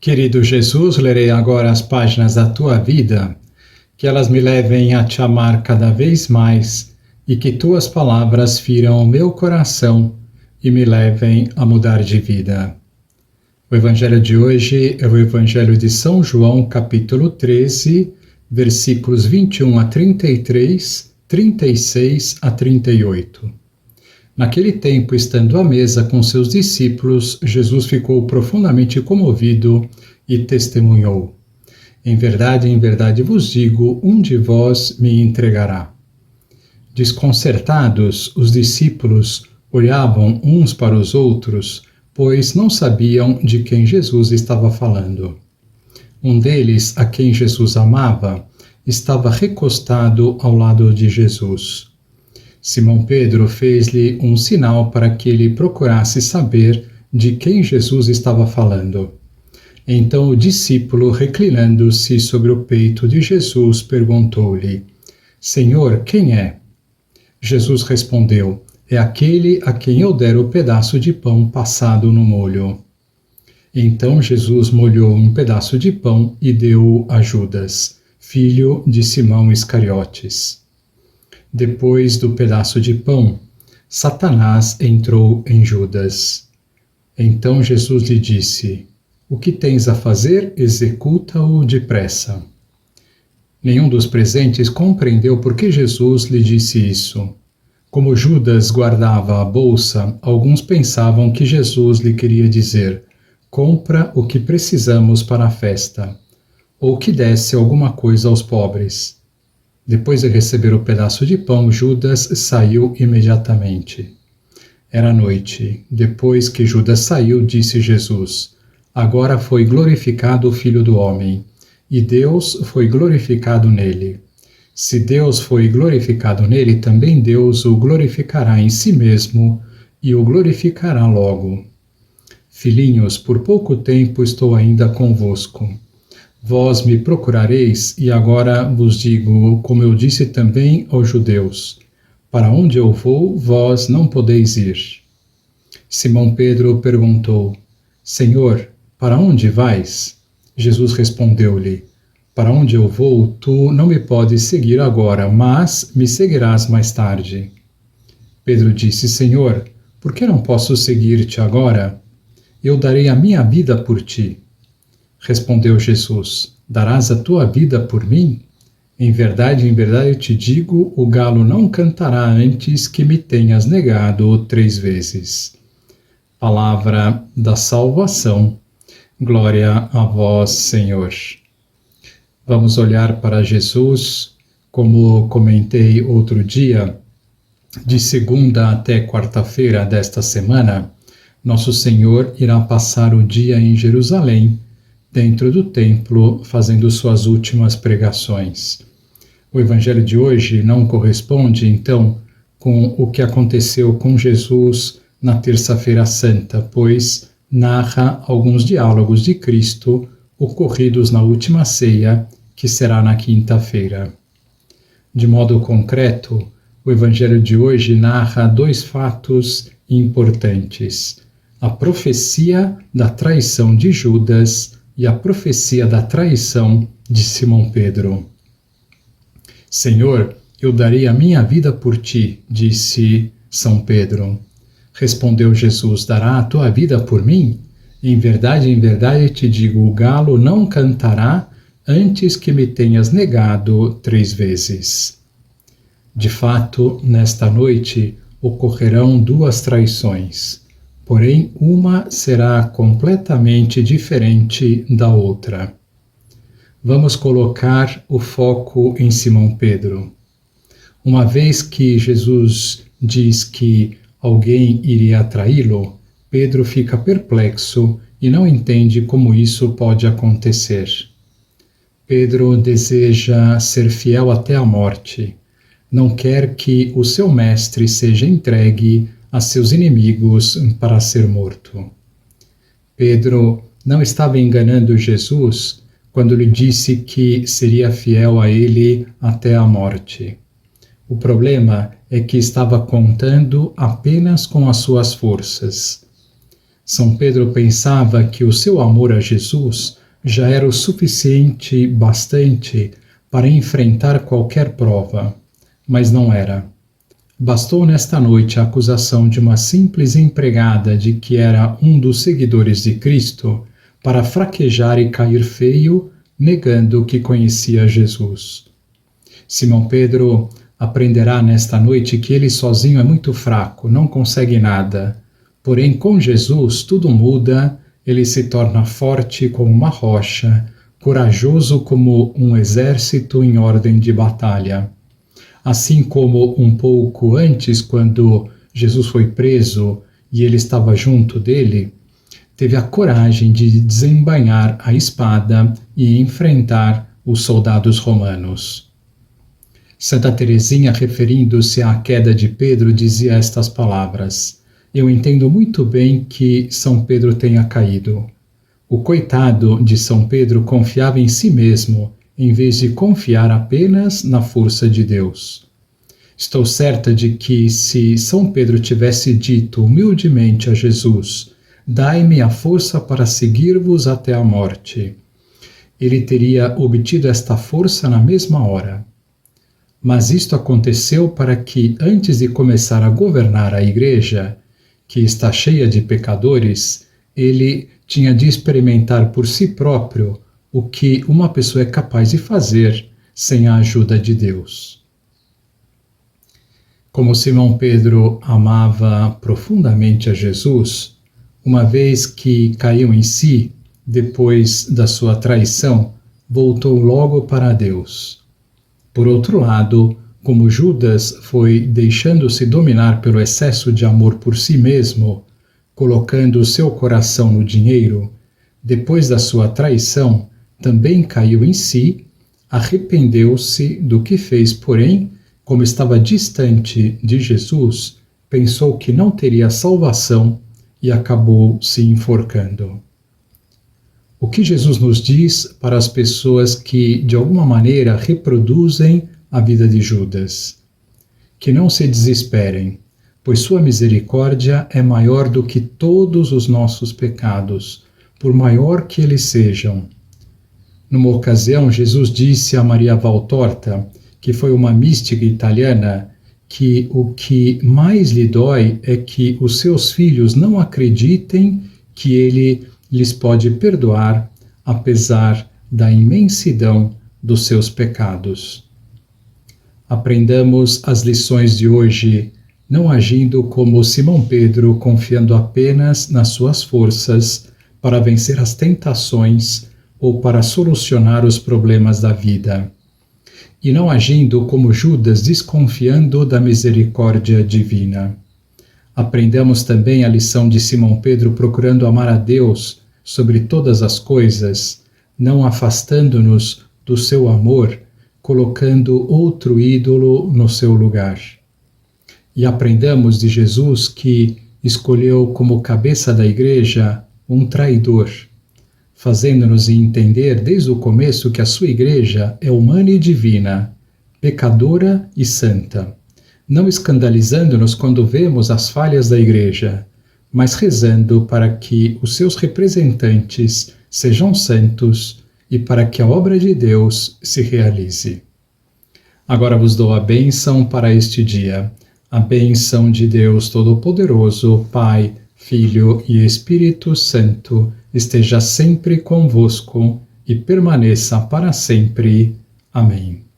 Querido Jesus, lerei agora as páginas da tua vida, que elas me levem a te amar cada vez mais e que tuas palavras firam o meu coração e me levem a mudar de vida. O evangelho de hoje é o evangelho de São João, capítulo 13, versículos 21 a 33, 36 a 38. Naquele tempo, estando à mesa com seus discípulos, Jesus ficou profundamente comovido e testemunhou: em verdade vos digo, um de vós me entregará. Desconcertados, os discípulos olhavam uns para os outros, pois não sabiam de quem Jesus estava falando. Um deles, a quem Jesus amava, estava recostado ao lado de Jesus. Simão Pedro fez-lhe um sinal para que ele procurasse saber de quem Jesus estava falando. Então o discípulo, reclinando-se sobre o peito de Jesus, perguntou-lhe: Senhor, quem é? Jesus respondeu: é aquele a quem eu der o pedaço de pão passado no molho. Então Jesus molhou um pedaço de pão e deu-o a Judas, filho de Simão Iscariotes. Depois do pedaço de pão, Satanás entrou em Judas. Então Jesus lhe disse: o que tens a fazer, executa-o depressa. Nenhum dos presentes compreendeu por que Jesus lhe disse isso. Como Judas guardava a bolsa, alguns pensavam que Jesus lhe queria dizer: compra o que precisamos para a festa, ou que desse alguma coisa aos pobres. Depois de receber o pedaço de pão, Judas saiu imediatamente. Era noite. Depois que Judas saiu, disse Jesus: agora foi glorificado o Filho do Homem, e Deus foi glorificado nele. Se Deus foi glorificado nele, também Deus o glorificará em si mesmo e o glorificará logo. Filhinhos, por pouco tempo estou ainda convosco. Vós me procurareis, e agora vos digo, como eu disse também aos judeus: para onde eu vou, vós não podeis ir. Simão Pedro perguntou: Senhor, para onde vais? Jesus respondeu-lhe: para onde eu vou, tu não me podes seguir agora, mas me seguirás mais tarde. Pedro disse: Senhor, por que não posso seguir-te agora? Eu darei a minha vida por ti. Respondeu Jesus: darás a tua vida por mim? Em verdade eu te digo, o galo não cantará antes que me tenhas negado 3 vezes. Palavra da salvação. Glória a vós, Senhor. Vamos olhar para Jesus, como comentei outro dia, de segunda até quarta-feira desta semana, nosso Senhor irá passar o dia em Jerusalém, dentro do templo, fazendo suas últimas pregações. O evangelho de hoje não corresponde, então, com o que aconteceu com Jesus na Terça-feira Santa, pois narra alguns diálogos de Cristo ocorridos na última ceia, que será na quinta-feira. De modo concreto, o evangelho de hoje narra 2 fatos importantes: a profecia da traição de Judas e a profecia da traição de Simão Pedro. Senhor, eu darei a minha vida por ti, disse São Pedro. Respondeu Jesus: dará a tua vida por mim? Em verdade te digo, o galo não cantará antes que me tenhas negado 3 vezes. De fato, nesta noite ocorrerão 2 traições, porém uma será completamente diferente da outra. Vamos colocar o foco em Simão Pedro. Uma vez que Jesus diz que alguém iria traí-lo, Pedro fica perplexo e não entende como isso pode acontecer. Pedro deseja ser fiel até a morte. Não quer que o seu mestre seja entregue a seus inimigos para ser morto. Pedro não estava enganando Jesus quando lhe disse que seria fiel a ele até a morte. O problema é que estava contando apenas com as suas forças. São Pedro pensava que o seu amor a Jesus já era o suficiente bastante para enfrentar qualquer prova, mas não era. Bastou nesta noite a acusação de uma simples empregada de que era um dos seguidores de Cristo para fraquejar e cair feio, negando que conhecia Jesus. Simão Pedro aprenderá nesta noite que ele sozinho é muito fraco, não consegue nada. Porém, com Jesus tudo muda, ele se torna forte como uma rocha, corajoso como um exército em ordem de batalha. Assim como um pouco antes, quando Jesus foi preso e ele estava junto dele, teve a coragem de desembainhar a espada e enfrentar os soldados romanos. Santa Teresinha, referindo-se à queda de Pedro, dizia estas palavras: eu entendo muito bem que São Pedro tenha caído. O coitado de São Pedro confiava em si mesmo, em vez de confiar apenas na força de Deus. Estou certa de que, se São Pedro tivesse dito humildemente a Jesus: dai-me a força para seguir-vos até a morte, ele teria obtido esta força na mesma hora. Mas isto aconteceu para que, antes de começar a governar a Igreja, que está cheia de pecadores, ele tinha de experimentar por si próprio o que uma pessoa é capaz de fazer sem a ajuda de Deus. Como Simão Pedro amava profundamente a Jesus, uma vez que caiu em si, depois da sua traição, voltou logo para Deus. Por outro lado, como Judas foi deixando-se dominar pelo excesso de amor por si mesmo, colocando o seu coração no dinheiro, depois da sua traição, também caiu em si, arrependeu-se do que fez, porém, como estava distante de Jesus, pensou que não teria salvação e acabou se enforcando. O que Jesus nos diz para as pessoas que, de alguma maneira, reproduzem a vida de Judas? Que não se desesperem, pois sua misericórdia é maior do que todos os nossos pecados, por maior que eles sejam. Numa ocasião, Jesus disse a Maria Valtorta, que foi uma mística italiana, que o que mais lhe dói é que os seus filhos não acreditem que ele lhes pode perdoar, apesar da imensidão dos seus pecados. Aprendamos as lições de hoje, não agindo como Simão Pedro, confiando apenas nas suas forças para vencer as tentações ou para solucionar os problemas da vida. E não agindo como Judas, desconfiando da misericórdia divina. Aprendamos também a lição de Simão Pedro procurando amar a Deus sobre todas as coisas, não afastando-nos do seu amor, colocando outro ídolo no seu lugar. E aprendamos de Jesus que escolheu como cabeça da Igreja um traidor, fazendo-nos entender desde o começo que a sua Igreja é humana e divina, pecadora e santa, não escandalizando-nos quando vemos as falhas da Igreja, mas rezando para que os seus representantes sejam santos e para que a obra de Deus se realize. Agora vos dou a bênção para este dia, a bênção de Deus Todo-Poderoso, Pai, Filho e Espírito Santo, esteja sempre convosco e permaneça para sempre. Amém.